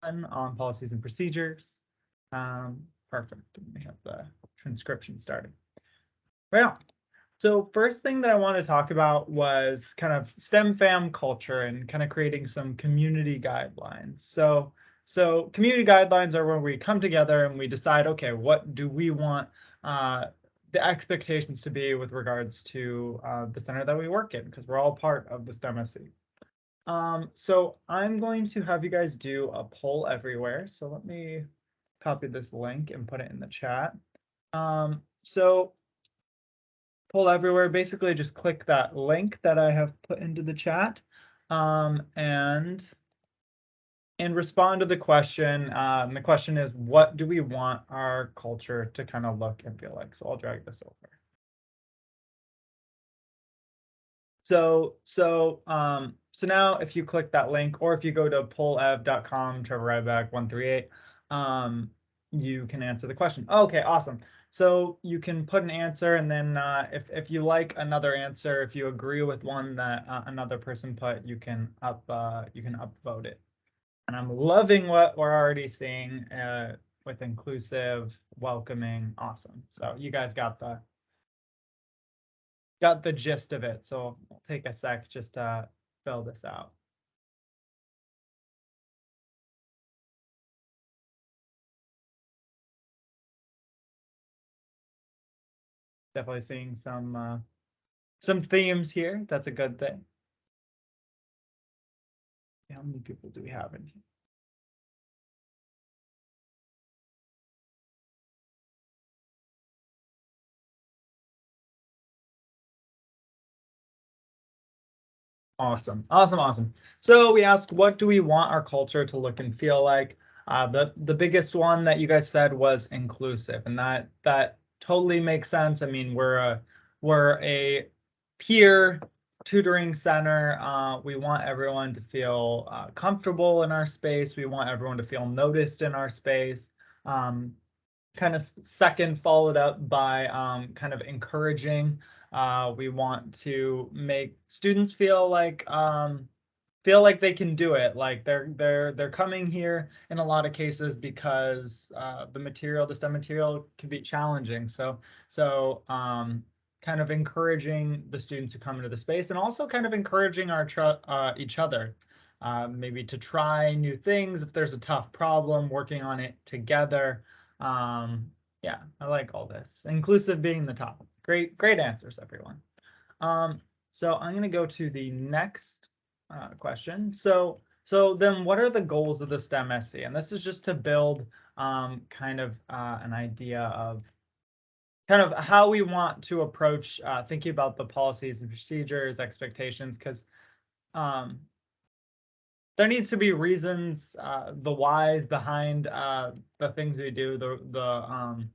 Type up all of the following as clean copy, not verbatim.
on policies and procedures. Perfect. We have the transcription started. Right on. So first thing that I want to talk about was kind of STEM fam culture and kind of creating some community guidelines. So community guidelines are where we come together and we decide, okay, what do we want the expectations to be with regards to the center that we work in, because we're all part of the STEM SC. So I'm going to have you guys do a poll everywhere. So let me copy this link and put it in the chat. So poll everywhere, basically just click that link that I have put into the chat and respond to the question. And the question is, what do we want our culture to kind of look and feel like? So I'll drag this over. So now if you click that link, or if you go to pollev.com, Trevor Ryback 138, you can answer the question. Okay, awesome. So you can put an answer, and then if you like another answer, if you agree with one that another person put, you can upvote it. And I'm loving what we're already seeing with inclusive, welcoming, awesome. So you guys got the gist of it. So I'll take a sec just to fill this out. Definitely seeing some themes here. That's a good thing. How many people do we have in here? Awesome, awesome, awesome. So we asked, what do we want our culture to look and feel like? The biggest one that you guys said was inclusive, and that totally makes sense. I mean, we're a peer tutoring center. We want everyone to feel comfortable in our space. We want everyone to feel noticed in our space. Kind of second, followed up by kind of encouraging. We want to make students feel like they can do it, like they're coming here in a lot of cases because the STEM material can be challenging. So kind of encouraging the students who come into the space, and also kind of encouraging each other, maybe to try new things if there's a tough problem, working on it together. Yeah, I like all this. Inclusive being the top. Great answers, everyone. So I'm going to go to the next question. So then what are the goals of the STEM SC? And this is just to build kind of an idea of kind of how we want to approach thinking about the policies and procedures, expectations, because there needs to be reasons, the whys behind the things we do, the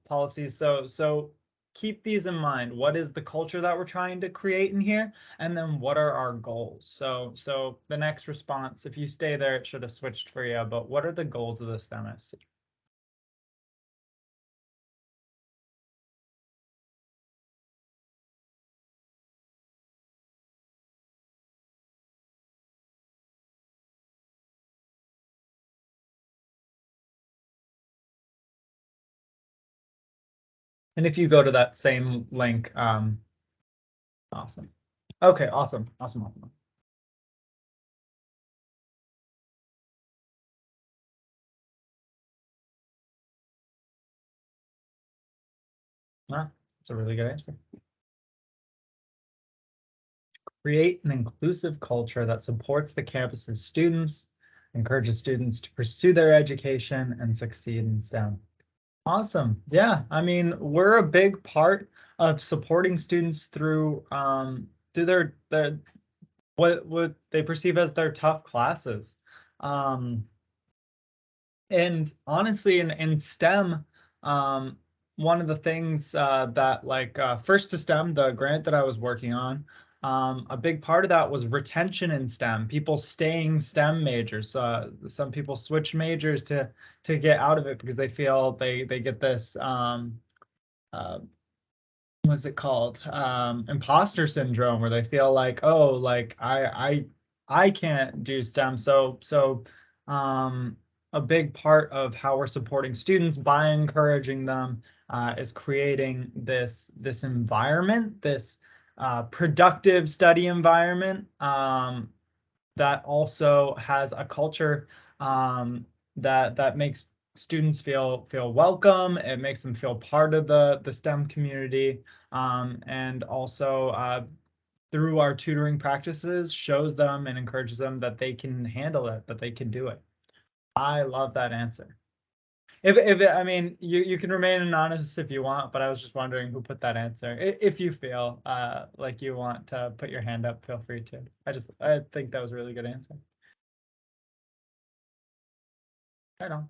policies. So keep these in mind. What is the culture that we're trying to create in here? And then what are our goals? So the next response, if you stay there, it should have switched for you, but what are the goals of the STEM SC? And if you go to that same link, awesome. Okay, awesome. That's a really good answer. Create an inclusive culture that supports the campus's students, encourages students to pursue their education and succeed in STEM. Awesome. Yeah, I mean, we're a big part of supporting students through their what they perceive as their tough classes. And honestly, in STEM, one of the things that like First to STEM, the grant that I was working on, a big part of that was retention in STEM, people staying STEM majors. Some people switch majors to get out of it because they feel they get this what's it called, imposter syndrome, where they feel like, oh, like I can't do STEM. So a big part of how we're supporting students by encouraging them is creating this environment, this productive study environment that also has a culture that makes students feel welcome. It makes them feel part of the STEM community, and also through our tutoring practices shows them and encourages them that they can handle it, that they can do it. I love that answer. If I mean, you can remain anonymous if you want, but I was just wondering who put that answer. If you feel like you want to put your hand up, feel free to. I think that was a really good answer. I know.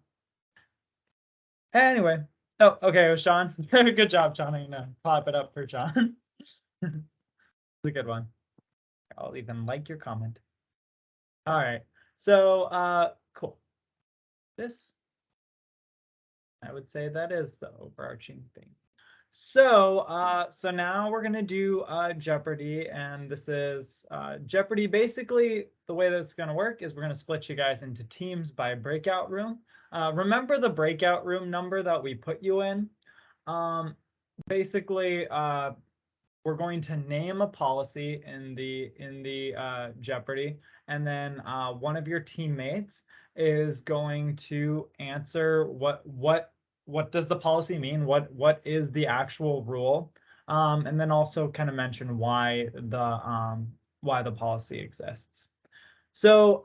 Anyway. Oh, okay, it was Sean. Good job, Sean. I'm gonna pop it up for Sean. It's a good one. I'll even like your comment. All right. So cool. This, I would say that is the overarching thing. So now we're gonna do Jeopardy, and this is Jeopardy. Basically, the way that's gonna work is we're gonna split you guys into teams by breakout room. Remember the breakout room number that we put you in? Basically, we're going to name a policy in the Jeopardy, and then one of your teammates is going to answer what does the policy mean? What is the actual rule? And then also kind of mention why the policy exists. So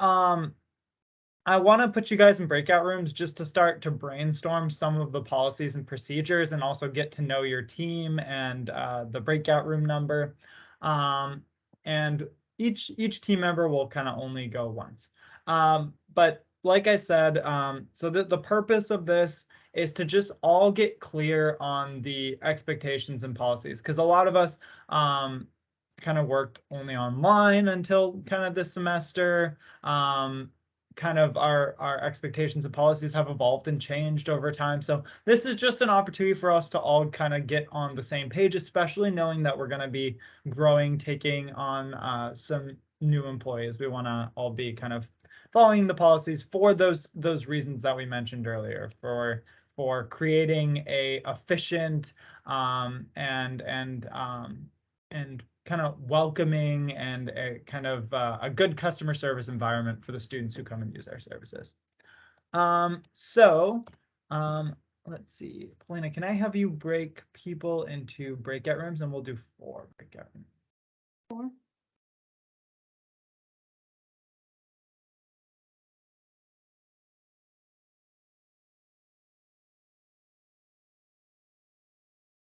I want to put you guys in breakout rooms just to start to brainstorm some of the policies and procedures, and also get to know your team and the breakout room number. And each team member will kind of only go once. But like I said, so the purpose of this is to just all get clear on the expectations and policies, because a lot of us kind of worked only online until kind of this semester. Kind of our expectations and policies have evolved and changed over time. So this is just an opportunity for us to all kind of get on the same page, especially knowing that we're going to be growing, taking on some new employees. We want to all be kind of following the policies for those reasons that we mentioned earlier, for creating a efficient and kind of welcoming and a kind of a good customer service environment for the students who come and use our services. So let's see, Polina, can I have you break people into breakout rooms, and we'll do 4 breakout rooms. 4.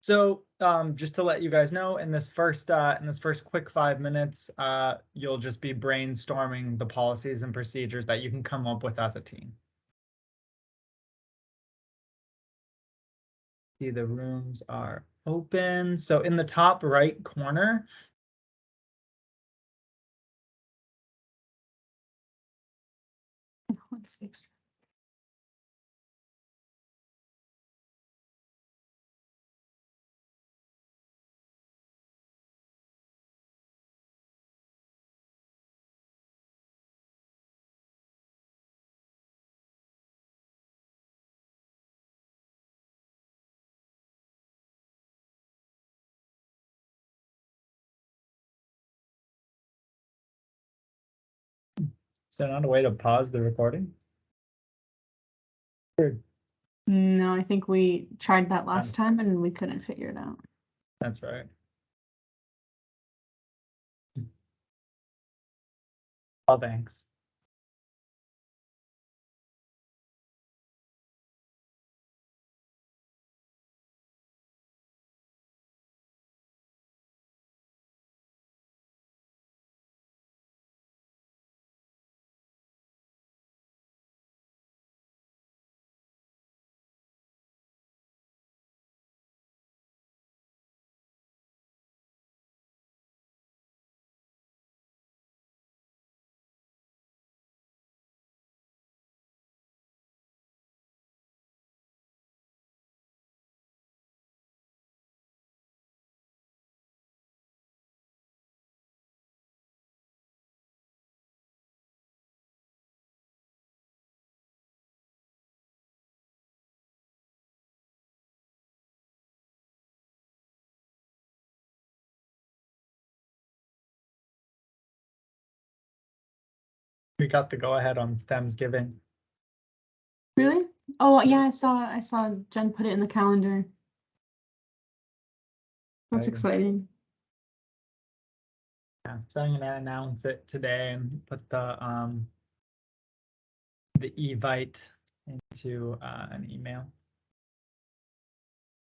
So just to let you guys know, in this first quick 5 minutes, you'll just be brainstorming the policies and procedures that you can come up with as a team. See, the rooms are open. So in the top right corner, is there not a way to pause the recording? No, I think we tried that last time and we couldn't figure it out. That's right. Oh, thanks. We got the go ahead on STEM's giving. Really? Oh yeah, I saw Jen put it in the calendar. That's exciting. Yeah, so I'm gonna announce it today and put the evite into an email.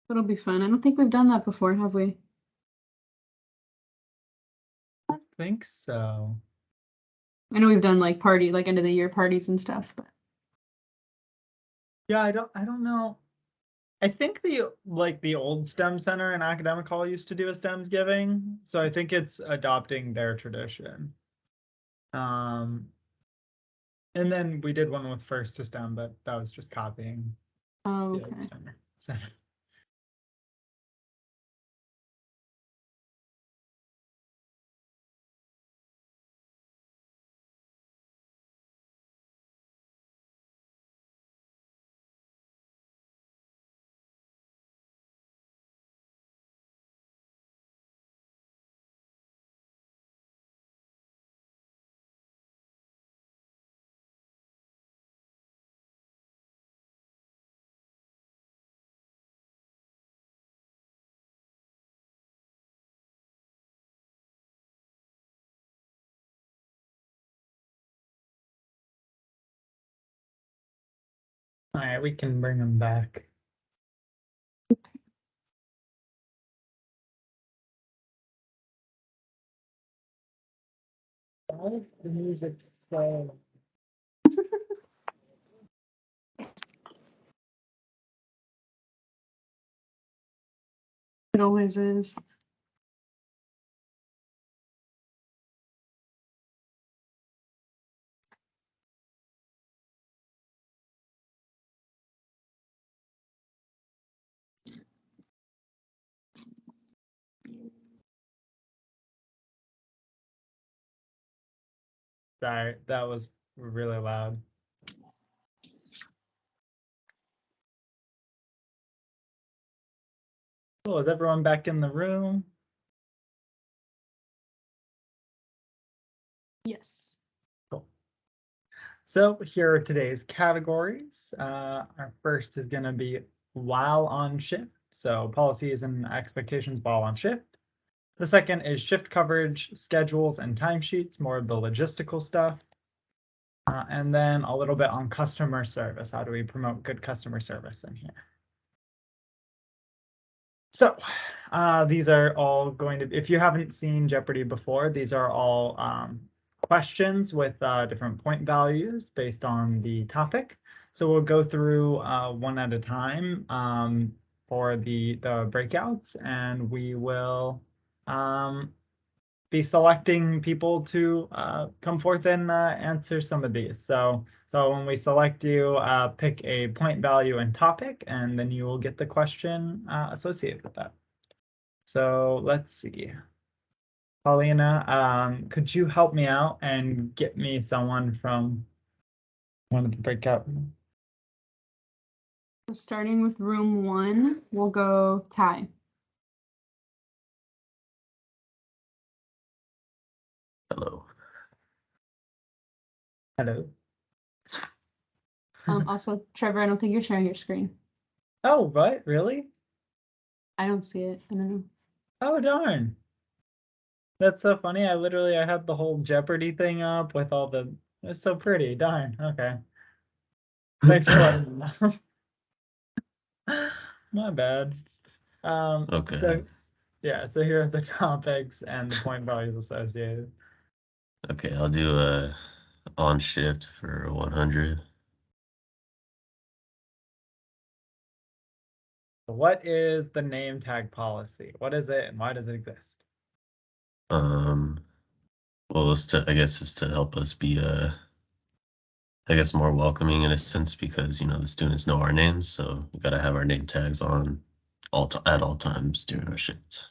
It'll be fun. I don't think we've done that before, have we? I don't think so. I know we've done like end of the year parties and stuff, but Yeah, I don't know. I think the old STEM Center and Academic Hall used to do a STEM's giving, so I think it's adopting their tradition. And then we did one with First to STEM, but that was just copying oh, the old okay. STEM Center. All right, we can bring them back. Why is the music so? It always is. Sorry, that was really loud. Cool, is everyone back in the room? Yes. Cool. So here are today's categories. Our first is going to be while on shift. So policies and expectations while on shift. The second is shift coverage, schedules, and timesheets, more of the logistical stuff. And then a little bit on customer service. How do we promote good customer service in here? So these are all going to, if you haven't seen Jeopardy before, these are all questions with different point values based on the topic. So we'll go through one at a time for the breakouts, and we will be selecting people to come forth and answer some of these. So when we select you, pick a point value and topic, and then you will get the question associated with that. So let's see. Paulina, could you help me out and get me someone from one of the breakout rooms? So starting with room 1, we'll go Ty. Hello. Hello. Also, Trevor, I don't think you're sharing your screen. Oh, right, really? I don't see it. I don't know. Oh, darn. That's so funny. I had the whole Jeopardy thing up with all the, it's so pretty. Darn. Okay. Thanks for letting me know. My bad. Okay. So yeah, so here are the topics and the point values associated. Okay, I'll do a on shift for 100. What is the name tag policy? What is it and why does it exist? Well, I guess it's to help us be I guess more welcoming in a sense because the students know our names, so we gotta have our name tags on at all times during our shifts.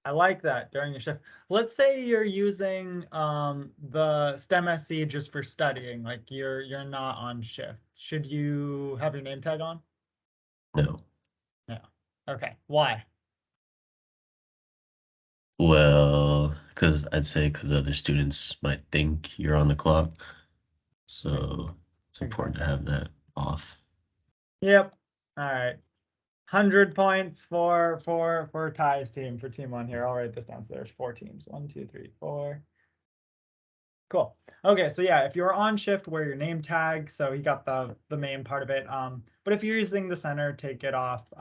I like that during your shift. Let's say you're using the STEM SC just for studying, like you're not on shift. Should you have your name tag on? No. No. Okay. Why? Well, because I'd say because other students might think you're on the clock, So it's important to have that off. Yep. All right. 100 points for Ty's team, for team one here. I'll write this down. So there's 4 teams. 1, 2, 3, 4. Cool. Okay, so yeah, if you're on shift, wear your name tag. So he got the main part of it. But if you're using the center, take it off.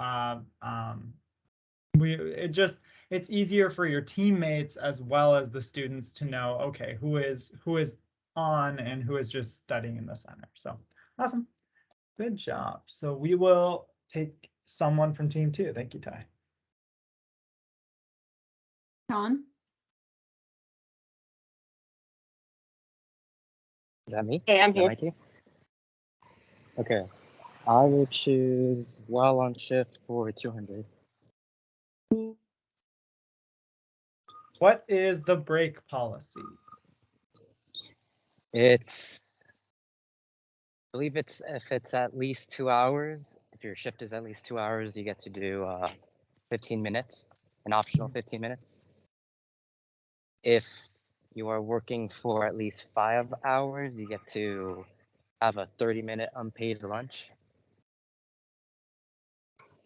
It's easier for your teammates as well as the students to know, okay, who is on and who is just studying in the center. So awesome. Good job. So we will take someone from team 2. Thank you, Ty. Sean? Is that me? Hey, I'm Is that here. my team? Okay. I will choose while on shift for 200. What is the break policy? I believe if it's at least 2 hours, if your shift is at least 2 hours, you get to do 15 minutes, an optional 15 minutes. If you are working for at least 5 hours, you get to have a 30-minute unpaid lunch.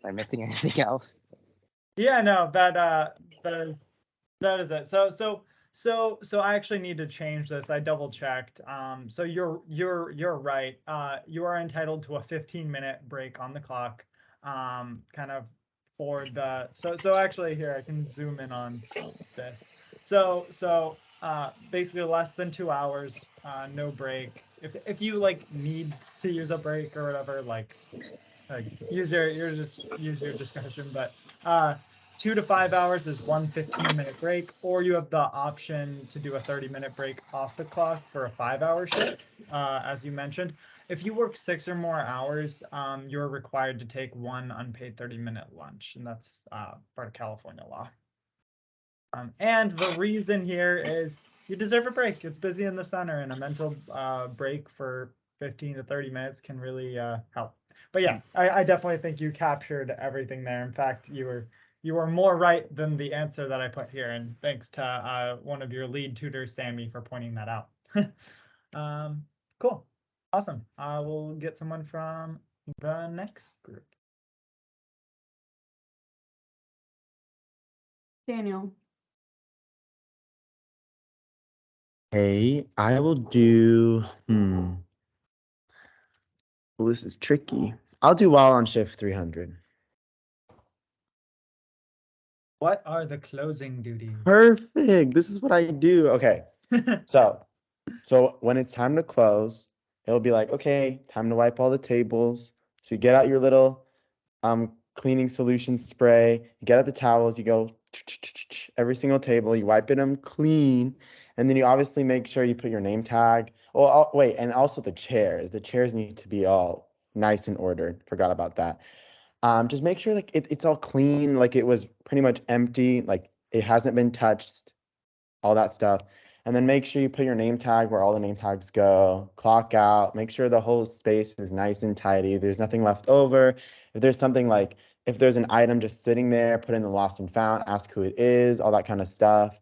Am I missing anything else? Yeah, no, that is it. So I actually need to change this. I double checked. So you're right. You are entitled to a 15-minute break on the clock. Kind of for the so actually here I can zoom in on this. So basically less than 2 hours, no break. If you like need to use a break or whatever, like use your discretion, but 2 to 5 hours is one 15-minute break, or you have the option to do a 30-minute break off the clock for a 5-hour shift, as you mentioned. If you work 6 or more hours, you're required to take one unpaid 30-minute lunch, and that's part of California law. And the reason here is you deserve a break. It's busy in the center, and a mental break for 15 to 30 minutes can really help. But yeah, I definitely think you captured everything there. In fact, you were more right than the answer that I put here. And thanks to one of your lead tutors, Sammy, for pointing that out. Cool. Awesome. We'll get someone from the next group. Daniel? Hey, I will do, well, this is tricky. I'll do while on shift 300. What are the closing duties? Perfect. This is what I do. Okay. So when it's time to close, it'll be like, okay, time to wipe all the tables. So you get out your little cleaning solution spray, you get out the towels, you go every single table, you wipe them clean, and then you obviously make sure you put your name tag. Oh, wait, and also the chairs. The chairs need to be all nice and ordered. Forgot about that. Just make sure like it's all clean, like it was pretty much empty, like it hasn't been touched, all that stuff. And then make sure you put your name tag where all the name tags go, clock out, make sure the whole space is nice and tidy. There's nothing left over. If there's something like, if there's an item just sitting there, put in the lost and found, ask who it is, all that kind of stuff.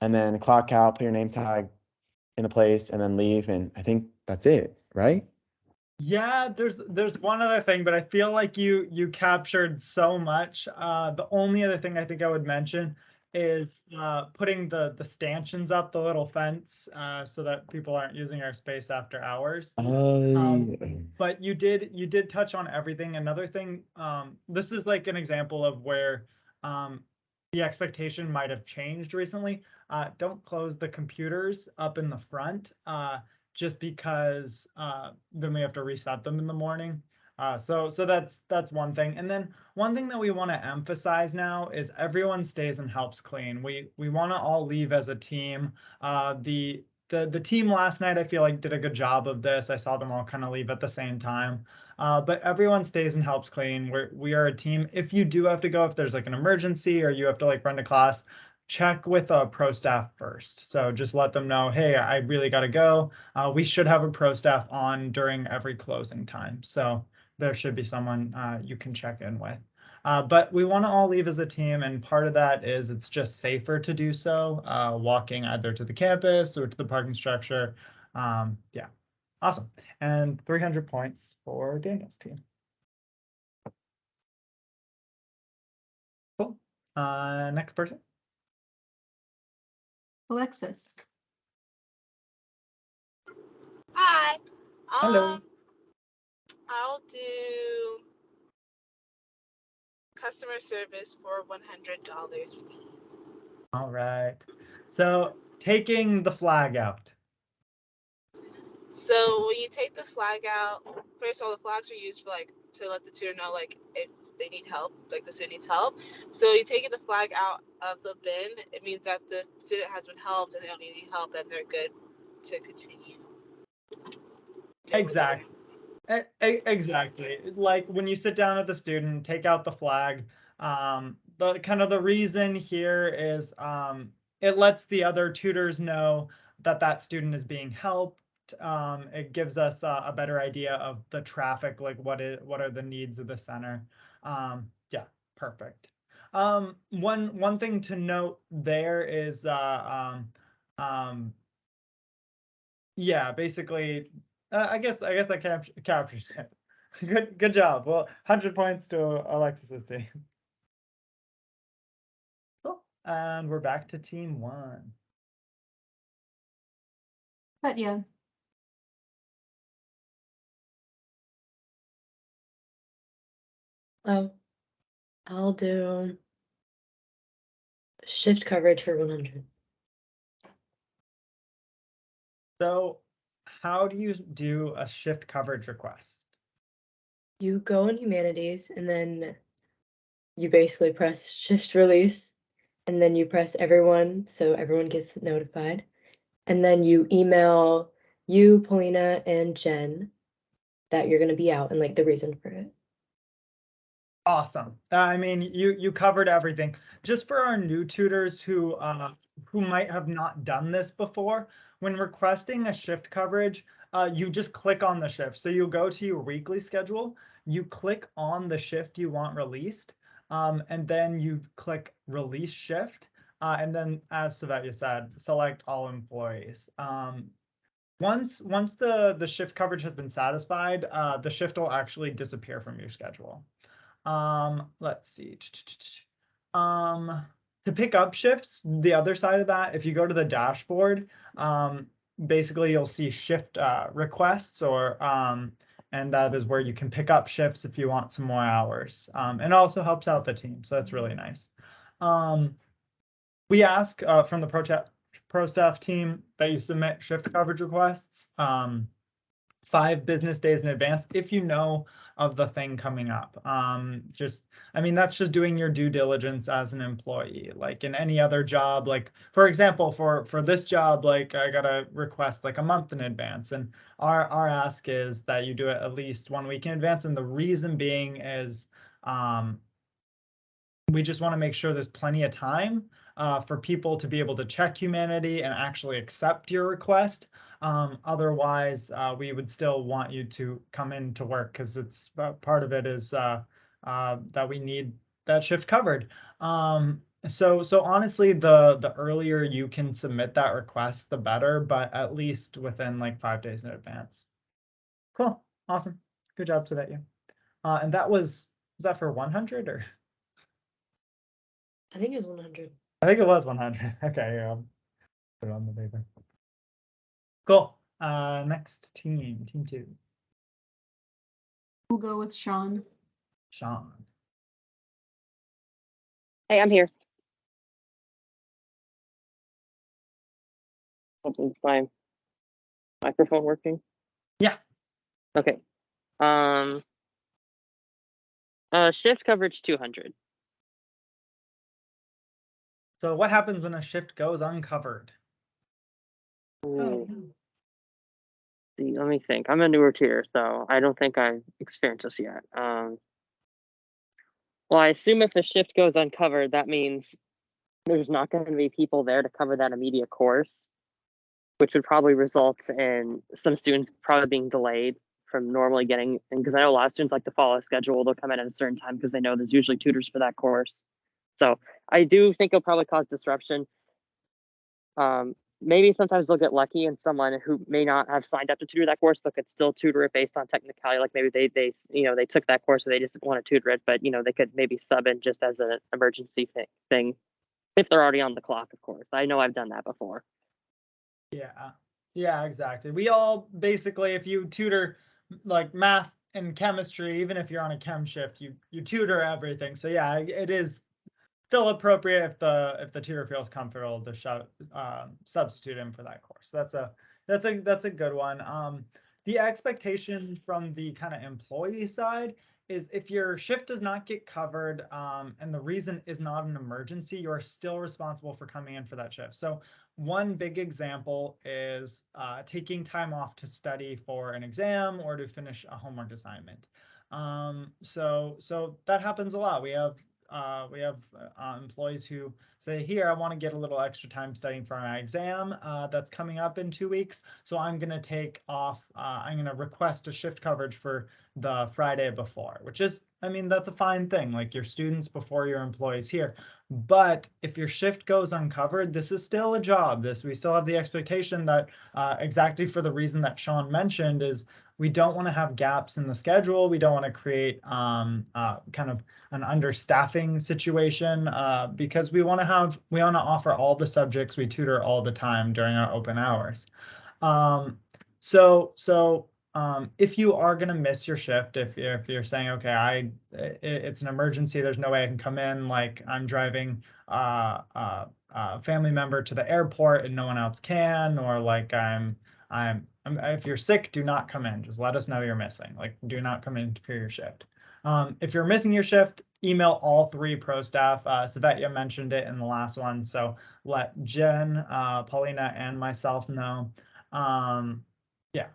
And then clock out, put your name tag in the place, and then leave. And I think that's it, right? Yeah, there's one other thing, but I feel like you captured so much. The only other thing I think I would mention is putting the stanchions up, the little fence, so that people aren't using our space after hours. But you did touch on everything. Another thing, this is like an example of where the expectation might have changed recently. Don't close the computers up in the front. Just because then we have to reset them in the morning. So that's one thing. And then one thing that we want to emphasize now is everyone stays and helps clean. We want to all leave as a team. The team last night, I feel like, did a good job of this. I saw them all kind of leave at the same time. But everyone stays and helps clean. We are a team. If you do have to go, if there's like an emergency or you have to like run to class, check with a pro staff first. So just let them know, hey, I really got to go. We should have a pro staff on during every closing time. So there should be someone you can check in with. But we want to all leave as a team. And part of that is it's just safer to do so, walking either to the campus or to the parking structure. Yeah. Awesome. And 300 points for Daniel's team. Cool. Next person. Alexis. Hi. Hello. I'll do customer service for $100, please. All right. So taking the flag out. So when you take the flag out, first of all, the flags are used for to let the tutor know if they need help, the student needs help. So you taking the flag out of the bin, it means that the student has been helped and they don't need any help and they're good to continue. Exactly. Exactly. Like when you sit down with the student, take out the flag. The kind of the reason here is it lets the other tutors know that that student is being helped. It gives us a better idea of the traffic, like what are the needs of the center. Yeah, perfect. One thing to note there is yeah, basically, I guess that captures it. Good job. Well, 100 points to Alexis's team. Cool. And we're back to team 1. But yeah. Oh, I'll do shift coverage for 100. So how do you do a shift coverage request? You go in humanities and then you basically press shift release and then you press everyone so everyone gets notified. And then you email you, Paulina, and Jen that you're going to be out and the reason for it. Awesome. I mean, you covered everything. Just for our new tutors who might have not done this before, when requesting a shift coverage, you just click on the shift. So you go to your weekly schedule, you click on the shift you want released, and then you click release shift, and then as Savetya said, select all employees. Once the shift coverage has been satisfied, the shift will actually disappear from your schedule. Let's see. To pick up shifts, the other side of that, if you go to the dashboard, basically you'll see shift requests and that is where you can pick up shifts if you want some more hours. And it also helps out the team, so that's really nice. We ask from the pro staff team that you submit shift coverage requests 5 business days in advance if you know of the thing coming up. I mean, that's just doing your due diligence as an employee. Like in any other job, like for example, for this job, like I got a request like a month in advance, and our ask is that you do it at least 1 week in advance. And the reason being is we just want to make sure there's plenty of time for people to be able to check Humanity and actually accept your request. Otherwise, we would still want you to come in to work because it's part of it is that we need that shift covered. So honestly, the earlier you can submit that request, the better, but at least within like 5 days in advance. Cool. Awesome. Good job, Savetya. And was that for 100 or? I think it was 100. I think it was 100. Okay, put it on the paper. Cool. Next team 2. We'll go with Sean. Sean. Hey, I'm here. Is my microphone working? Yeah. Okay. Shift coverage 200. So what happens when a shift goes uncovered? Oh, see, let me think. I'm a newer tier, so I don't think I've experienced this yet. Well, I assume if a shift goes uncovered, that means there's not going to be people there to cover that immediate course, which would probably result in some students probably being delayed from normally getting, and because I know a lot of students like to follow a schedule, they'll come in at a certain time because they know there's usually tutors for that course. So I do think it'll probably cause disruption. maybe sometimes they'll get lucky and someone who may not have signed up to tutor that course but could still tutor it based on technicality. Like maybe they they took that course or they just want to tutor it, but they could maybe sub in just as an emergency thing if they're already on the clock, of course. I know I've done that before. Yeah, exactly. We all basically, if you tutor like math and chemistry, even if you're on a chem shift, you tutor everything. So yeah, it is still appropriate if the tutor feels comfortable to substitute him for that course. That's a good one. The expectation from the kind of employee side is if your shift does not get covered and the reason is not an emergency, you are still responsible for coming in for that shift. So one big example is taking time off to study for an exam or to finish a homework assignment. So that happens a lot. We have employees who say, here, I want to get a little extra time studying for my exam that's coming up in 2 weeks. So I'm going to take off, I'm going to request a shift coverage for the Friday before, which is, I mean, that's a fine thing, like your students before your employees here. But if your shift goes uncovered, this is still a job. We still have the expectation that exactly for the reason that Sean mentioned is we don't want to have gaps in the schedule. We don't want to create kind of an understaffing situation because we want to offer all the subjects we tutor all the time during our open hours. If you are going to miss your shift, if you're saying, okay, it's an emergency, there's no way I can come in, like I'm driving a family member to the airport and no one else can, or like if you're sick, do not come in. Just let us know you're missing. Like, do not come in for your shift. If you're missing your shift, email all 3 pro staff. Savetya mentioned it in the last one, so let Jen, Paulina, and myself know. Yeah.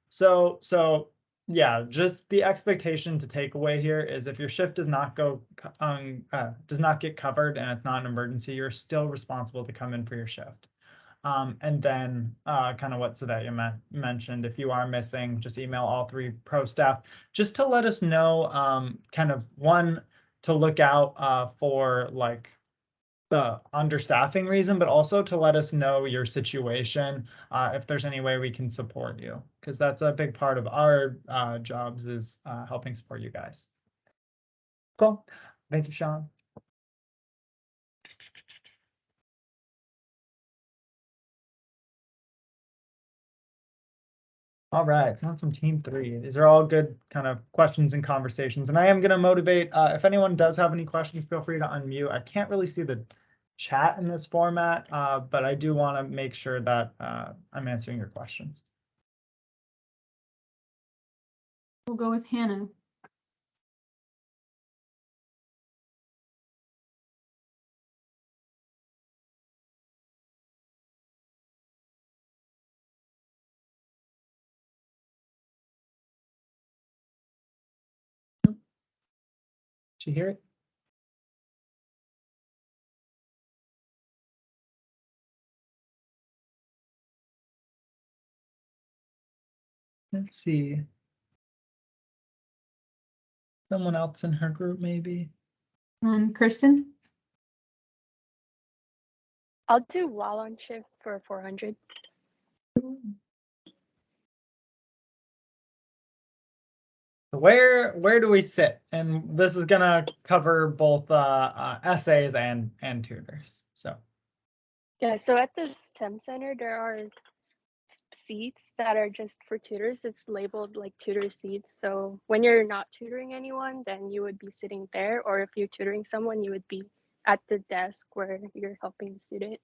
So yeah, just the expectation to take away here is if your shift does not get covered and it's not an emergency, you're still responsible to come in for your shift. And then kind of what Savetya mentioned, if you are missing, just email all 3 pro staff just to let us know kind of one, to look out for like the understaffing reason, but also to let us know your situation, if there's any way we can support you, because that's a big part of our jobs is helping support you guys. Cool. Thank you, Sean. All right, time from team 3. These are all good kind of questions and conversations, and I am going to motivate. If anyone does have any questions, feel free to unmute. I can't really see the chat in this format, but I do want to make sure that I'm answering your questions. We'll go with Hannah. Did you hear it? Let's see. Someone else in her group, maybe. Kristen? I'll do while on shift for 400. Where do we sit? And this is gonna cover both essays and tutors. So Yeah, so at the STEM Center, there are seats that are just for tutors. It's labeled like tutor seats. So when you're not tutoring anyone, then you would be sitting there. Or if you're tutoring someone, you would be at the desk where you're helping the student.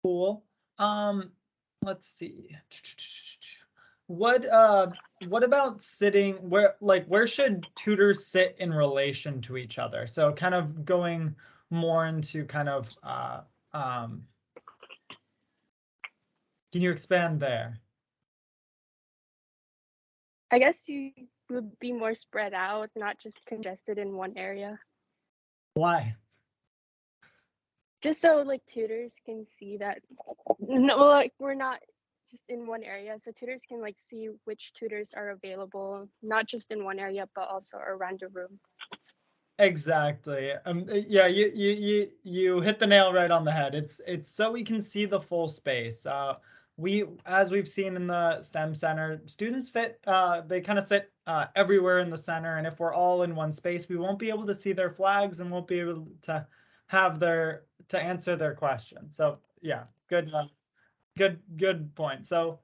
cool. Let's see. What about sitting where should tutors sit in relation to each other? So kind of going more into kind of can you expand there? I guess you would be more spread out, not just congested in one area. Why? Just so like tutors can see that no, like we're not just in one area, so tutors can like see which tutors are available, not just in one area but also around the room. Exactly. Yeah, you hit the nail right on the head. It's so we can see the full space. As we've seen in the STEM center, students they kind of sit everywhere in the center, and if we're all in one space, we won't be able to see their flags and won't be able to have to answer their questions. So yeah, good point. So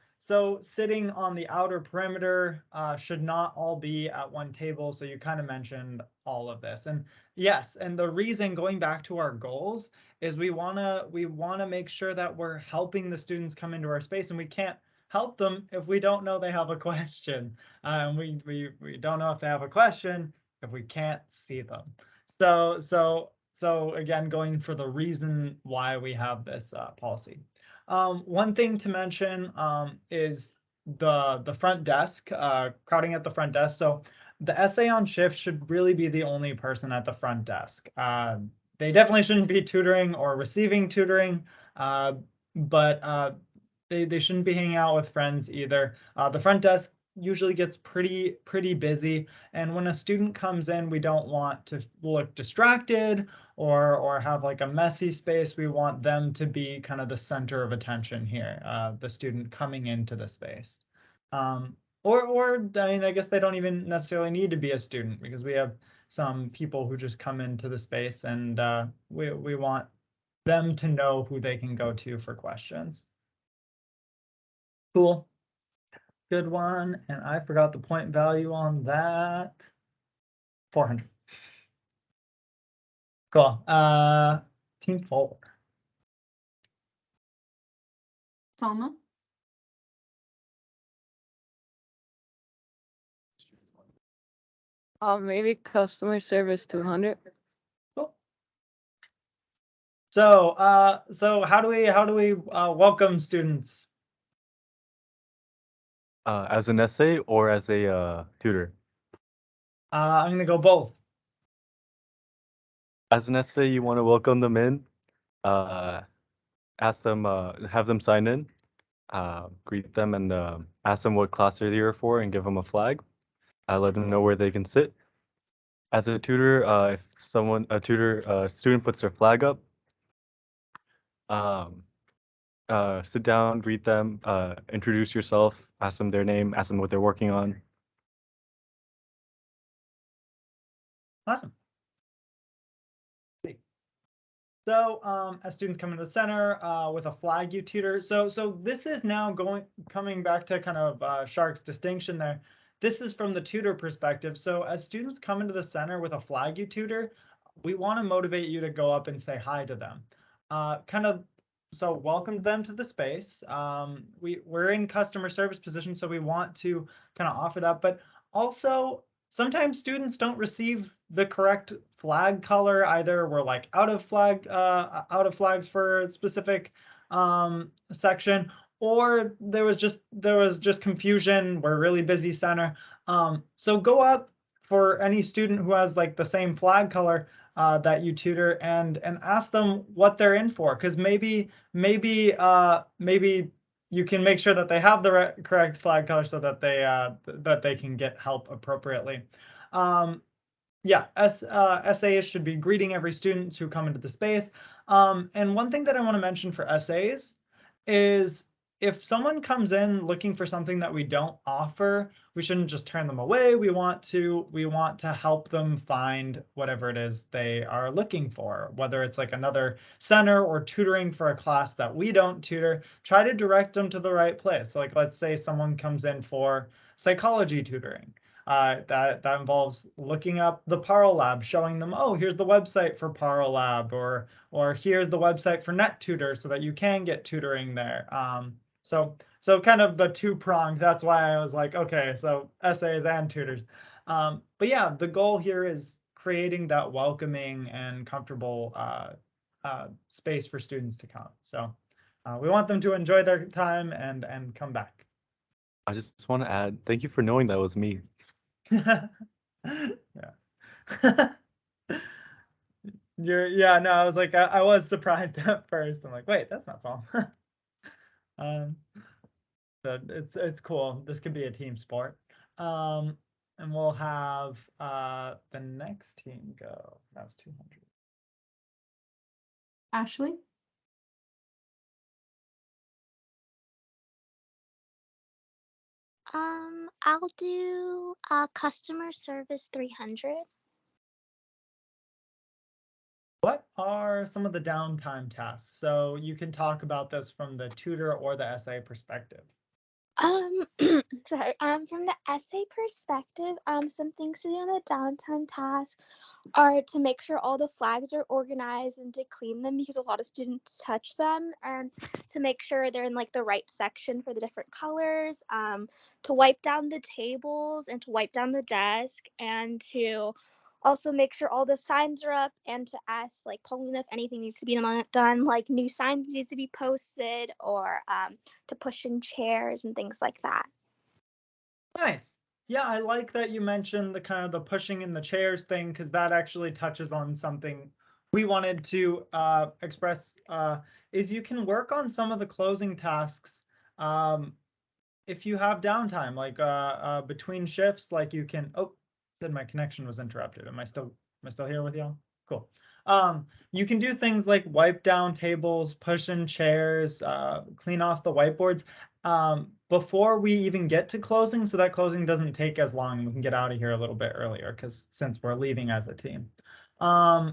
sitting on the outer perimeter should not all be at one table. So you kind of mentioned all of this. And yes, and the reason, going back to our goals, is we wanna make sure that we're helping the students come into our space, and we can't help them if we don't know they have a question. We don't know if they have a question if we can't see them. So again, going for the reason why we have this policy. One thing to mention is the front desk, crowding at the front desk. So the SA on shift should really be the only person at the front desk. They definitely shouldn't be tutoring or receiving tutoring, but they shouldn't be hanging out with friends either. The front desk usually gets pretty busy, and when a student comes in, we don't want to look distracted or have like a messy space. We want them to be kind of the center of attention here, the student coming into the space. Or I mean, I guess they don't even necessarily need to be a student, because we have some people who just come into the space, and we want them to know who they can go to for questions. Cool. Good one. And I forgot the point value on that. 400. Cool. Team 4. Salma? Maybe customer service 200. Cool. So how do we welcome students? As an essay or as a tutor? I'm gonna go both. As an essay, you want to welcome them in, ask them, have them sign in, greet them, and ask them what class they're here for, and give them a flag. Let them know where they can sit. As a tutor, if a student puts their flag up, sit down, greet them, introduce yourself, ask them their name, ask them what they're working on. Awesome. So as students come into the center with a flag, you tutor. So this is now coming back to kind of Shark's distinction there. This is from the tutor perspective. So as students come into the center with a flag you tutor, we want to motivate you to go up and say hi to them. So welcome them to the space. We're in customer service position, so we want to kind of offer that. But also, sometimes students don't receive the correct flag color. Either we're like out of flags for a specific section, or there was just confusion. We're a really busy center. So go up for any student who has like the same flag color that you tutor, and ask them what they're in for, because maybe you can make sure that they have the correct flag color, so that they can get help appropriately. Yeah, SAs should be greeting every student who come into the space. And one thing that I want to mention for SAs is, if someone comes in looking for something that we don't offer, we shouldn't just turn them away. We want to help them find whatever it is they are looking for, whether it's like another center or tutoring for a class that we don't tutor. Try to direct them to the right place. Like, let's say someone comes in for psychology tutoring. That involves looking up the Paro Lab, showing them, oh, here's the website for Paro Lab, or here's the website for NetTutor, so that you can get tutoring there. So kind of the two-pronged. That's why I was like, okay, so essays and tutors. But yeah, the goal here is creating that welcoming and comfortable space for students to come. So we want them to enjoy their time and come back. I just want to add, thank you for knowing that was me. Yeah. No, I was like, I was surprised at first. I'm like, wait, that's not Tom. So it's cool. This could be a team sport. and we'll have the next team go. That was 200. Ashley? I'll do customer service 300. What are some of the downtime tasks? So you can talk about this from the tutor or the SA perspective. Sorry. From the essay perspective, some things to do on the downtime task are to make sure all the flags are organized and to clean them because a lot of students touch them, and to make sure they're in like the right section for the different colors, to wipe down the tables and to wipe down the desk, and to also make sure all the signs are up, and to ask like Paulina if anything needs to be done, like new signs need to be posted, or to push in chairs and things like that. Nice. Yeah, I like that you mentioned the kind of the pushing in the chairs thing, because that actually touches on something we wanted to express, is you can work on some of the closing tasks if you have downtime, like between shifts, like you can, oh, said my connection was interrupted. Am I still here with y'all? Cool. You can do things like wipe down tables, push in chairs, clean off the whiteboards before we even get to closing, so that closing doesn't take as long and we can get out of here a little bit earlier, because since we're leaving as a team. I'm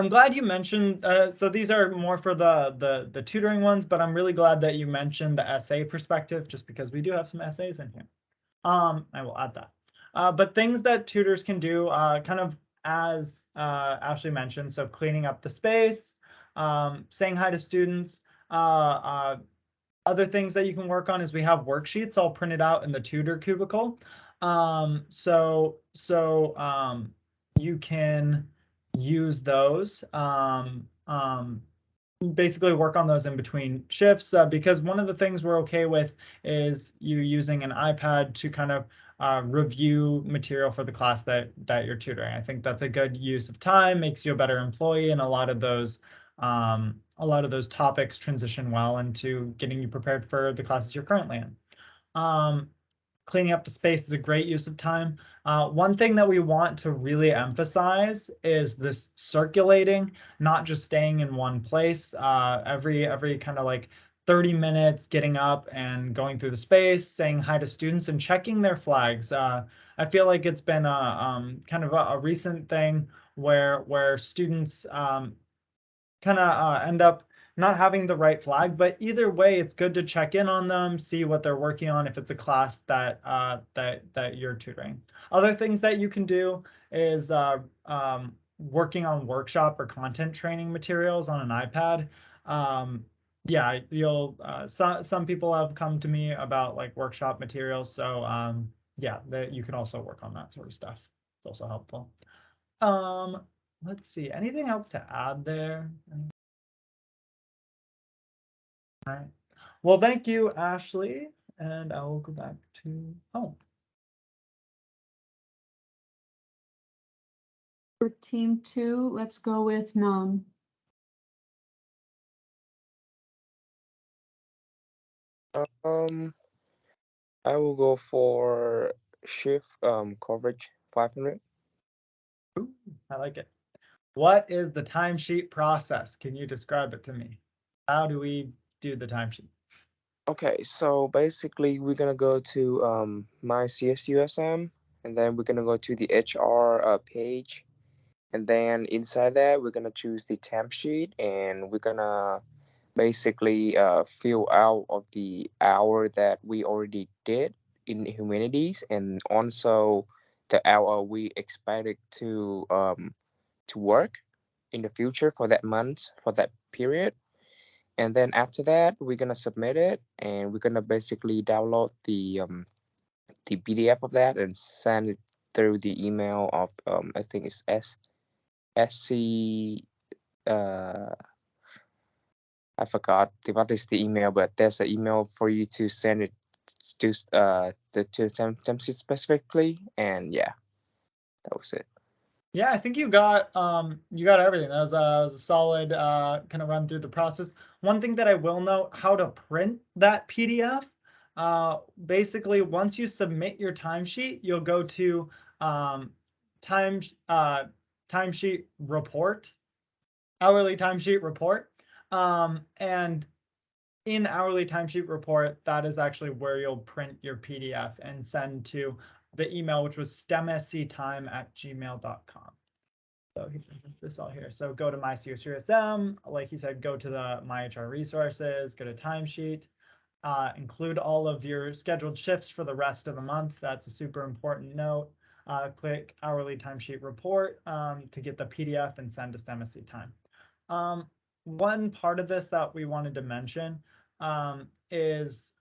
glad you mentioned, so these are more for the tutoring ones, but I'm really glad that you mentioned the essay perspective, just because we do have some essays in here. I will add that. But things that tutors can do, kind of as Ashley mentioned, so cleaning up the space, saying hi to students. Other things that you can work on is we have worksheets all printed out in the tutor cubicle. You can use those. Basically work on those in between shifts, because one of the things we're okay with is you using an iPad to kind of review material for the class that you're tutoring. I think that's a good use of time, makes you a better employee, and a lot of those topics transition well into getting you prepared for the classes you're currently in. Cleaning up the space is a great use of time. One thing that we want to really emphasize is this circulating, not just staying in one place. Every kind of like 30 minutes, getting up and going through the space, saying hi to students and checking their flags. I feel like it's been kind of a recent thing where students kind of end up not having the right flag, but either way, it's good to check in on them, see what they're working on if it's a class that that you're tutoring. Other things that you can do is working on workshop or content training materials on an iPad. Yeah, you'll some people have come to me about like workshop materials, so yeah, that you can also work on that sort of stuff. It's also helpful. Let's see, anything else to add there? All right. Well, thank you, Ashley, and I will go back to home. For team 2, let's go with Nam. I will go for shift coverage 500. Ooh, I like it. What is the timesheet process? Can you describe it to me? How do we do the timesheet? Okay, so basically we're gonna go to my CSUSM, and then we're gonna go to the HR page, and then inside that we're gonna choose the temp sheet, and we're gonna basically fill out of the hour that we already did in humanities, and also the hour we expected to work in the future for that month, for that period. And then after that, we're gonna submit it, and we're gonna basically download the PDF of that and send it through the email of I think it's SC I forgot what is the email, but there's an email for you to send it to the temp sheet specifically, and yeah, that was it. Yeah, I think you got everything. That was a solid kind of run through the process. One thing that I will note, how to print that PDF. basically once you submit your timesheet, you'll go to timesheet report, hourly timesheet report. And in hourly timesheet report, that is actually where you'll print your PDF and send to the email, which was stemsctime@gmail.com. So he says this all here. So go to my CSUSM, like he said, go to the my HR resources, go to timesheet, include all of your scheduled shifts for the rest of the month. That's a super important note. Click hourly timesheet report to get the PDF and send to STEMSC time. One part of this that we wanted to mention is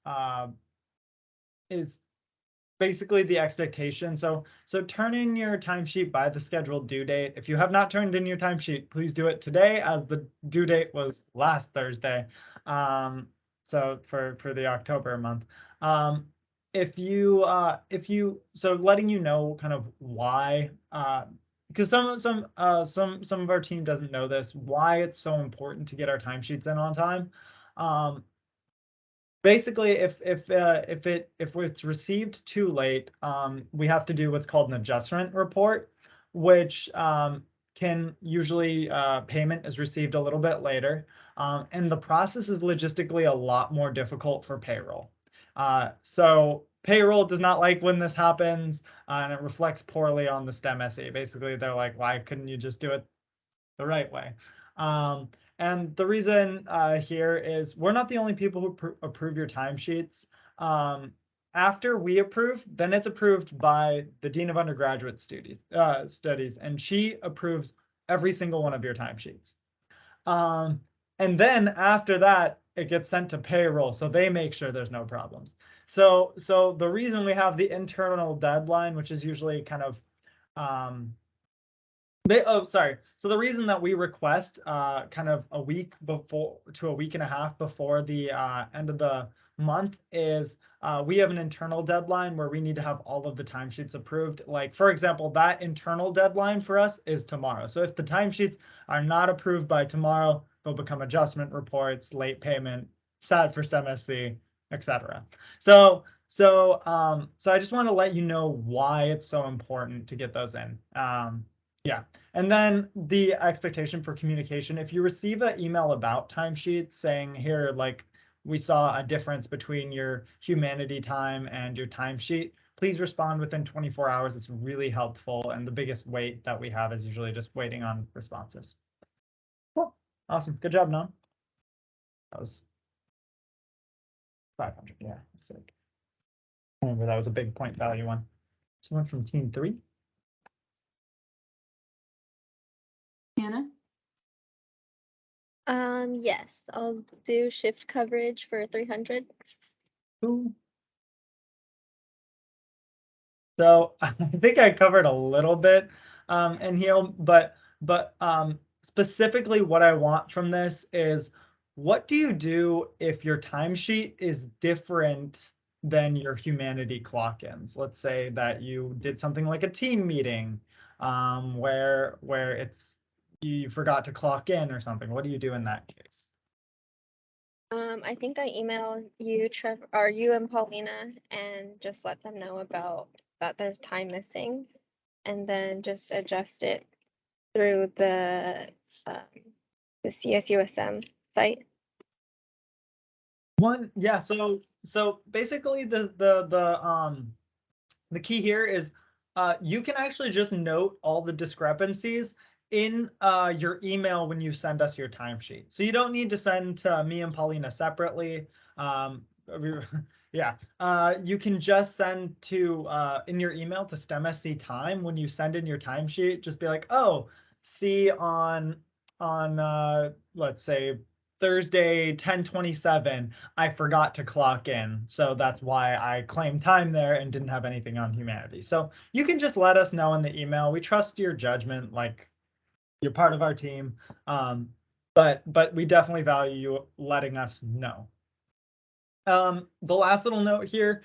basically the expectation. So turn in your timesheet by the scheduled due date. If you have not turned in your timesheet, please do it today, as the due date was last Thursday. So for the October month. So letting you know kind of why, because some of our team doesn't know this, why it's so important to get our timesheets in on time. Basically, if it's received too late, we have to do what's called an adjustment report, which can usually payment is received a little bit later, and the process is logistically a lot more difficult for payroll. So payroll does not like when this happens, and it reflects poorly on the STEMSC. Basically, they're like, why couldn't you just do it the right way? And the reason here is we're not the only people who approve your timesheets. After we approve, then it's approved by the Dean of Undergraduate Studies, and she approves every single one of your timesheets. And then after that, it gets sent to payroll, so they make sure there's no problems. So the reason we have the internal deadline, which is usually kind of so the reason that we request kind of a week before to a week and a half before the end of the month is we have an internal deadline where we need to have all of the timesheets approved. Like, for example, that internal deadline for us is tomorrow. So if the timesheets are not approved by tomorrow, they'll become adjustment reports, late payment, sad for STEMSC, etc. So I just want to let you know why it's so important to get those in. Yeah, and then the expectation for communication. If you receive an email about timesheets saying here, like, we saw a difference between your humanity time and your timesheet, please respond within 24 hours. It's really helpful. And the biggest wait that we have is usually just waiting on responses. Cool. Awesome. Good job, Nam. That was 500. Yeah, looks like. I remember that was a big point value one. Someone from team 3. Hannah? Yes, I'll do shift coverage for 300. Ooh. So I think I covered a little bit in here, but specifically what I want from this is, what do you do if your timesheet is different than your humanity clock-ins? Let's say that you did something like a team meeting where it's you forgot to clock in or something. What do you do in that case? I think I emailed you, Trevor, or you and Paulina, and just let them know about that there's time missing, and then just adjust it through the CSUSM site. Yeah. So basically the key here is you can actually just note all the discrepancies in your email when you send us your timesheet. So you don't need to send to me and Paulina separately. Yeah, you can just send to in your email to STEMSC time. When you send in your timesheet, just be like, oh, see on let's say Thursday 10/27, I forgot to clock in. So that's why I claimed time there and didn't have anything on humanity. So you can just let us know in the email. We trust your judgment, like, you're part of our team. But we definitely value you letting us know. The last little note here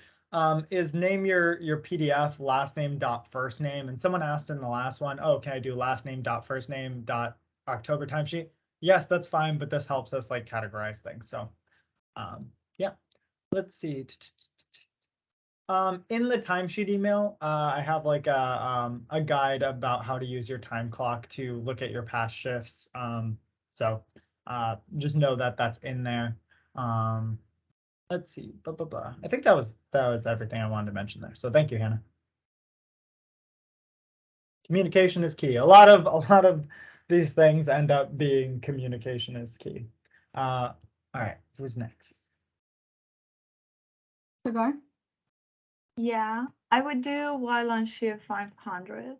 is name your PDF last name dot first name. And someone asked in the last one, oh, can I do last name dot first name dot October timesheet? Yes, that's fine, but this helps us like categorize things. So yeah, let's see. In the timesheet email, I have like a guide about how to use your time clock to look at your past shifts. So just know that that's in there. Let's see. Blah, blah, blah. I think that was everything I wanted to mention there. So thank you, Hannah. Communication is key. A lot of these things end up being communication is key. All right, who's next? Cigar? Yeah, I would do while on shift 500.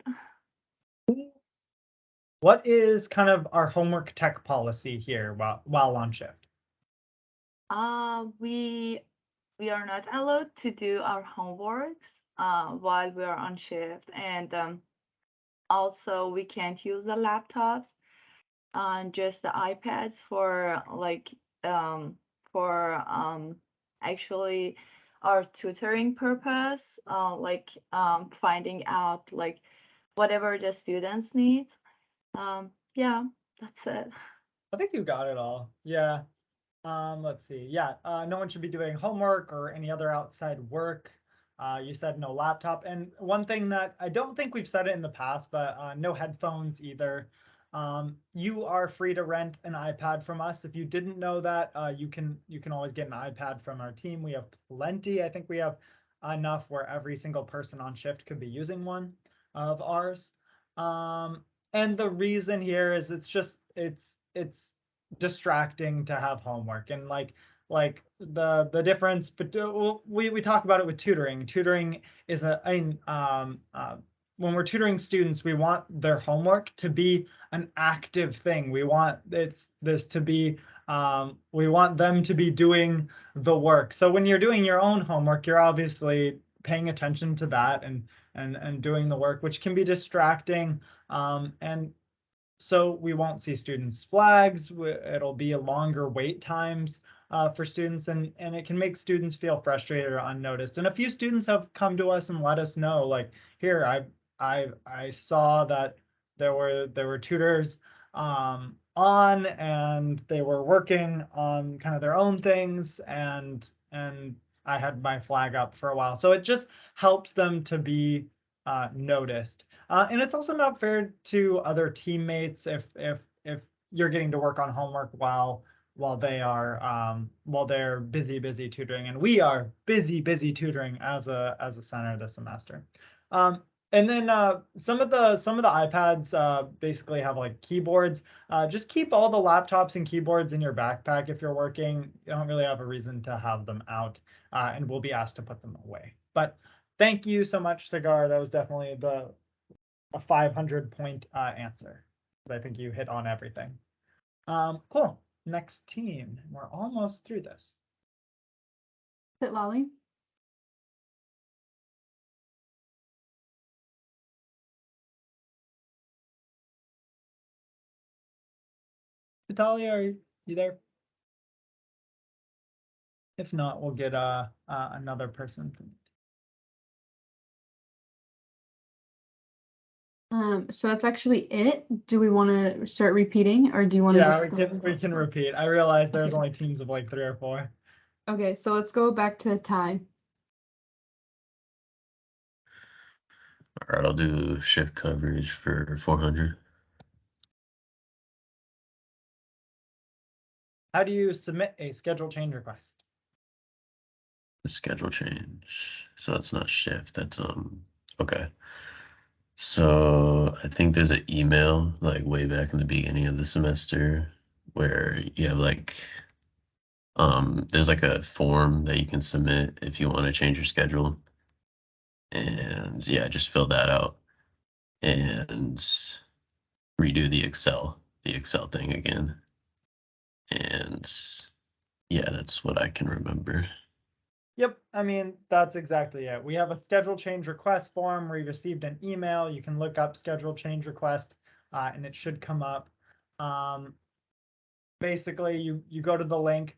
What is kind of our homework tech policy here while on shift? We are not allowed to do our homeworks while we are on shift, and also we can't use the laptops, just the iPads for like actually our tutoring purpose, like finding out like whatever the students need. Yeah, that's it. I think you got it all. Yeah. Let's see. Yeah, no one should be doing homework or any other outside work. You said no laptop. And one thing that I don't think we've said it in the past, but no headphones either. You are free to rent an iPad from us. If you didn't know that, you can always get an iPad from our team. We have plenty. I think we have enough where every single person on shift could be using one of ours. And the reason here is it's distracting to have homework, and like the difference, but we talk about it with tutoring. Tutoring is when we're tutoring students, we want their homework to be an active thing. We want this to be we want them to be doing the work. So when you're doing your own homework, you're obviously paying attention to that and doing the work, which can be distracting. And so we won't see students' flags. It'll be longer wait times for students, and it can make students feel frustrated or unnoticed. And a few students have come to us and let us know, like, here, I saw that there were tutors on, and they were working on kind of their own things, and I had my flag up for a while. So it just helps them to be noticed. And it's also not fair to other teammates if you're getting to work on homework while they're busy tutoring, and we are busy tutoring as a center this semester. And then some of the iPads basically have like keyboards. Just keep all the laptops and keyboards in your backpack if you're working. You don't really have a reason to have them out, and we'll be asked to put them away. But thank you so much, Cigar. That was definitely a 500-point answer. I think you hit on everything. Cool. Next team. We're almost through this. Is it Lolly? Natalia, are you there? If not, we'll get another person. So that's actually it. Do we want to start repeating, or do you want to Yeah, just we can repeat. I realized there's only teams of like 3 or 4. Okay, so let's go back to Ty. All right, I'll do shift coverage for 400. How do you submit a schedule change request? The schedule change. So that's not shift. That's okay. So I think there's an email like way back in the beginning of the semester where you have like there's like a form that you can submit if you want to change your schedule. And yeah, just fill that out and redo the Excel thing again. And yeah, that's what I can remember. Yep, I mean, that's exactly it. We have a schedule change request form. We received an email. You can look up schedule change request and it should come up. Basically, you go to the link.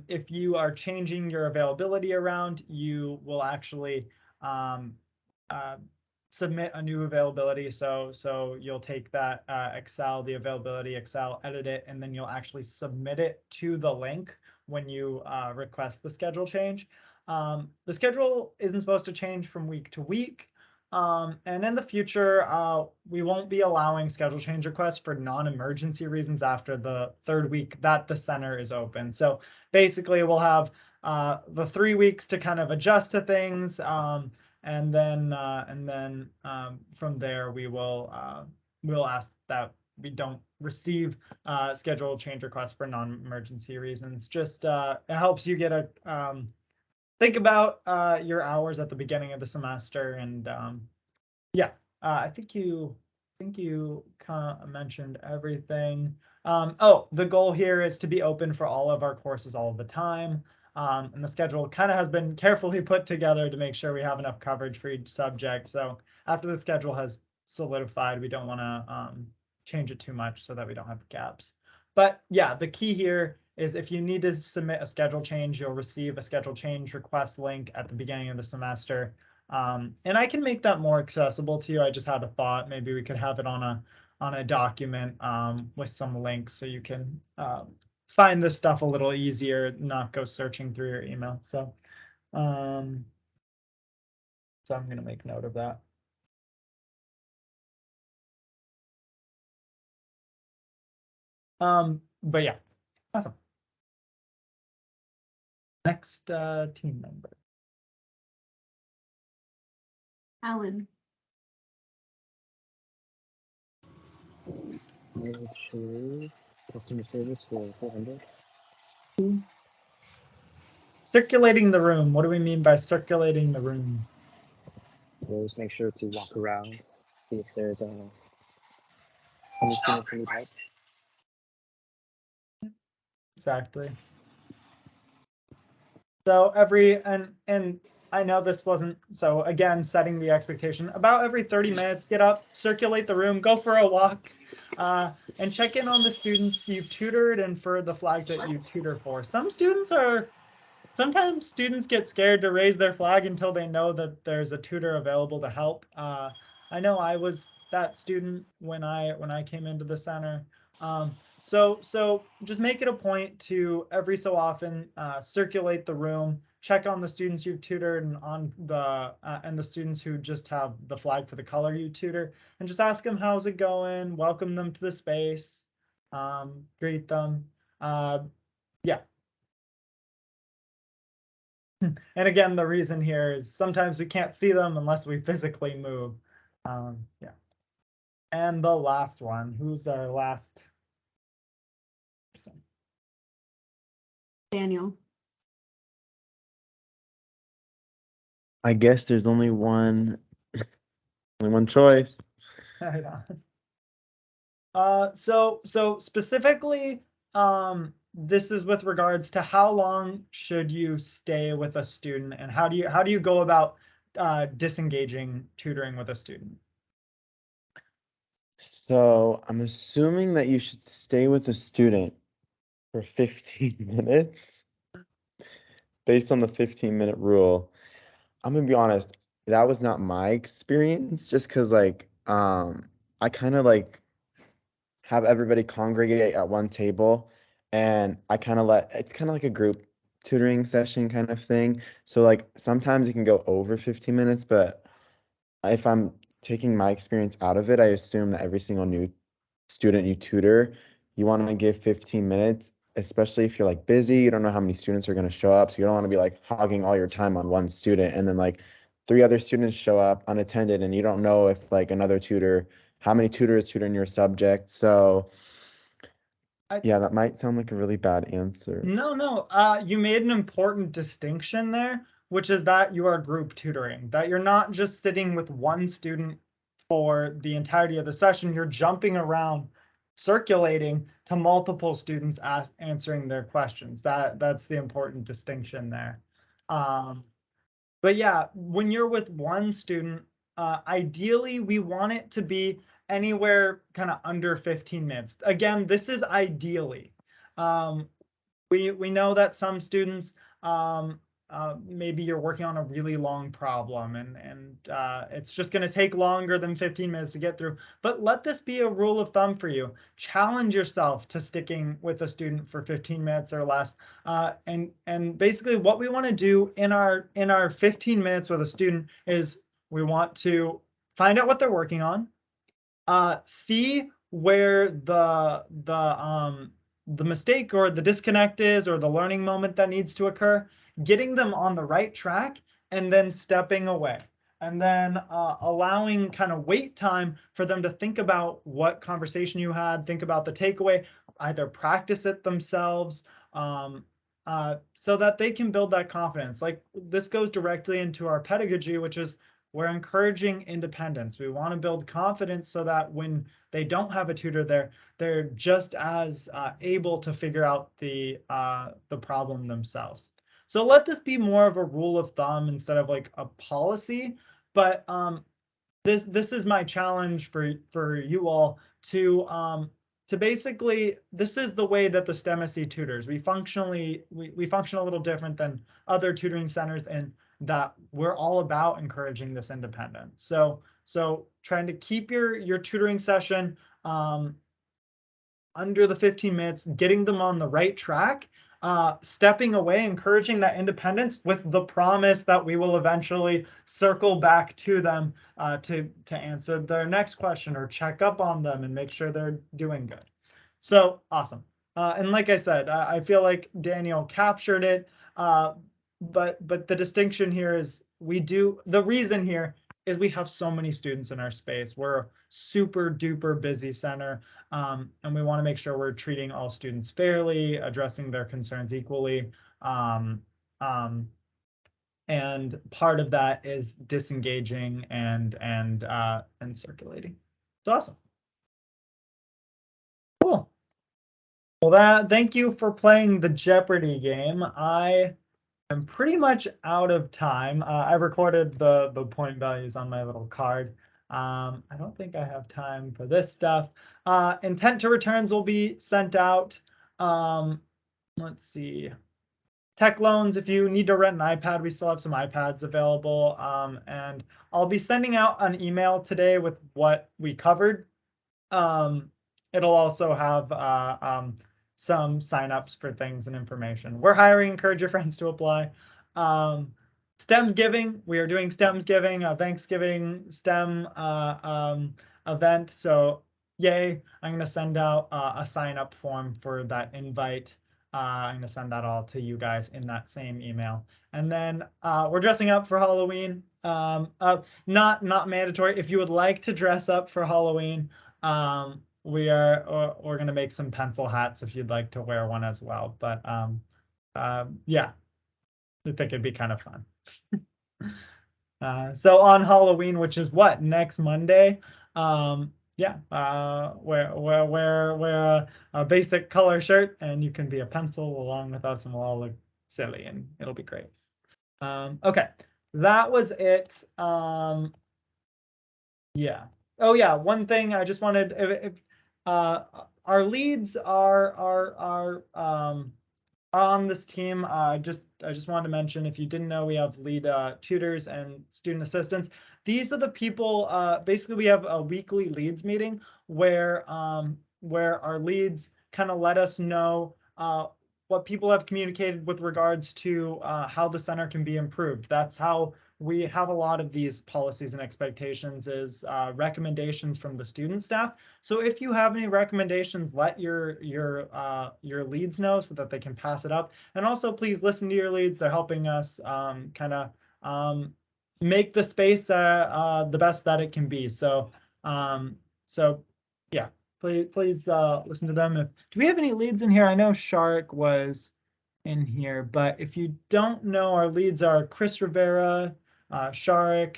If you are changing your availability around, you will actually submit a new availability. So you'll take that Excel, the availability Excel, edit it, and then you'll actually submit it to the link when you request the schedule change. The schedule isn't supposed to change from week to week. And in the future, we won't be allowing schedule change requests for non-emergency reasons after the 3rd week that the center is open. So basically, we'll have the 3 weeks to kind of adjust to things, and then from there we'll ask that we don't receive schedule change requests for non-emergency reasons. Just it helps you get a think about your hours at the beginning of the semester, and yeah, I think you kind of mentioned everything. Oh, the goal here is to be open for all of our courses all of the time. And the schedule kind of has been carefully put together to make sure we have enough coverage for each subject. So after the schedule has solidified, we don't want to change it too much so that we don't have gaps. But yeah, the key here is if you need to submit a schedule change, you'll receive a schedule change request link at the beginning of the semester. And I can make that more accessible to you. I just had a thought, maybe we could have it on a document with some links so you can find this stuff a little easier, not go searching through your email. So I'm going to make note of that. But yeah, awesome. Next team member. Alan. Choose customer service for 400. Circulating the room. What do we mean by circulating the room? Always make sure to walk around, see if there's any students who need help. Exactly. So and I know this wasn't, so again, setting the expectation, about every 30 minutes, get up, circulate the room, go for a walk, and check in on the students you've tutored and for the flags that you tutor for. Sometimes students get scared to raise their flag until they know that there's a tutor available to help. I know I was that student when I came into the center. So just make it a point to every so often circulate the room, check on the students you've tutored and the students who just have the flag for the color you tutor, and just ask them how's it going, welcome them to the space, greet them. Yeah. And again, the reason here is sometimes we can't see them unless we physically move. Yeah. And the last one, who's our last person? Daniel. I guess there's only one choice. Right on. So specifically, this is with regards to how long should you stay with a student, and how do you go about disengaging tutoring with a student? So I'm assuming that you should stay with a student for 15 minutes based on the 15-minute rule. I'm gonna be honest, that was not my experience, just because like I kind of like have everybody congregate at one table, and I kind of it's kind of like a group tutoring session kind of thing. So like sometimes it can go over 15 minutes, but if I'm taking my experience out of it, I assume that every single new student you tutor, you want to give 15 minutes, especially if you're like busy, you don't know how many students are going to show up. So you don't want to be like hogging all your time on one student, and then like 3 other students show up unattended, and you don't know if like another tutor, how many tutors tutor in your subject. So yeah, that might sound like a really bad answer. No, you made an important distinction there, which is that you are group tutoring, that you're not just sitting with one student for the entirety of the session, you're jumping around, circulating to multiple students answering their questions. That's the important distinction there. But yeah, when you're with one student, ideally we want it to be anywhere kind of under 15 minutes. Again, this is ideally. We know that some students maybe you're working on a really long problem and it's just going to take longer than 15 minutes to get through. But let this be a rule of thumb for you. Challenge yourself to sticking with a student for 15 minutes or less. And basically what we want to do in our 15 minutes with a student is we want to find out what they're working on, see where the mistake or the disconnect is, or the learning moment that needs to occur, getting them on the right track, and then stepping away. And then allowing kind of wait time for them to think about what conversation you had, think about the takeaway, either practice it themselves, so that they can build that confidence. Like, this goes directly into our pedagogy, which is we're encouraging independence. We want to build confidence so that when they don't have a tutor there, they're just as able to figure out the problem themselves. So let this be more of a rule of thumb instead of like a policy. But this is my challenge for you all to basically, this is the way that the STEMSE tutors, we function a little different than other tutoring centers in that we're all about encouraging this independence. So trying to keep your tutoring session under the 15 minutes, getting them on the right track, stepping away, encouraging that independence with the promise that we will eventually circle back to them to answer their next question or check up on them and make sure they're doing good. So awesome. And like I said, I feel like Daniel captured it. But the distinction here is the reason here is we have so many students in our space. We're a super duper busy center, and we want to make sure we're treating all students fairly, addressing their concerns equally. And part of that is disengaging and circulating. It's awesome. Cool. Well, thank you for playing the Jeopardy game. I'm pretty much out of time. I recorded the point values on my little card. I don't think I have time for this stuff. Intent to returns will be sent out. Let's see. Tech loans, if you need to rent an iPad, we still have some iPads available. And I'll be sending out an email today with what we covered. It'll also have some signups for things and information. We're hiring, encourage your friends to apply. STEM's Giving, we are doing STEM's Giving, a Thanksgiving STEM event. So yay, I'm gonna send out a sign up form for that invite. I'm gonna send that all to you guys in that same email. And then we're dressing up for Halloween. Not mandatory. If you would like to dress up for Halloween, we're gonna make some pencil hats if you'd like to wear one as well. But yeah, I think it'd be kind of fun. So on Halloween, which is what, next Monday, yeah, wear a basic color shirt, and you can be a pencil along with us, and we'll all look silly, and it'll be great. Okay, that was it. Yeah. Oh yeah, one thing I just wanted, if our leads are on this team. I just wanted to mention, if you didn't know, we have lead tutors and student assistants. These are the people. Basically, we have a weekly leads meeting where our leads kind of let us know what people have communicated with regards to how the center can be improved. That's how we have a lot of these policies and expectations, is recommendations from the student staff. So if you have any recommendations, let your leads know so that they can pass it up. And also, please listen to your leads. They're helping us kind of make the space the best that it can be. So yeah, please listen to them. Do we have any leads in here? I know Shark was in here, but if you don't know, our leads are Chris Rivera, Sharik,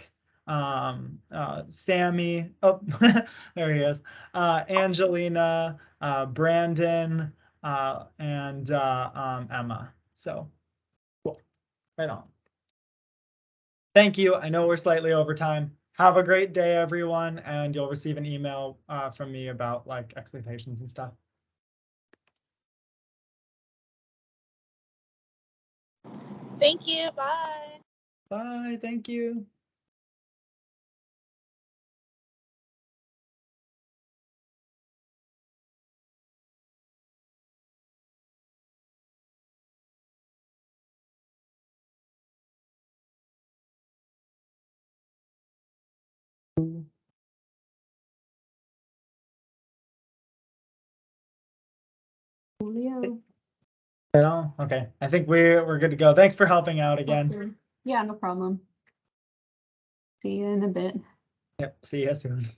Sammy, oh, there he is, Angelina, Brandon, and Emma. So cool, right on. Thank you. I know we're slightly over time. Have a great day, everyone, and you'll receive an email from me about like expectations and stuff. Thank you. Bye. Bye. Thank you. Julio. Right on. Okay. I think we're good to go. Thanks for helping out again. Okay. Yeah, no problem. See you in a bit. Yep. See you soon.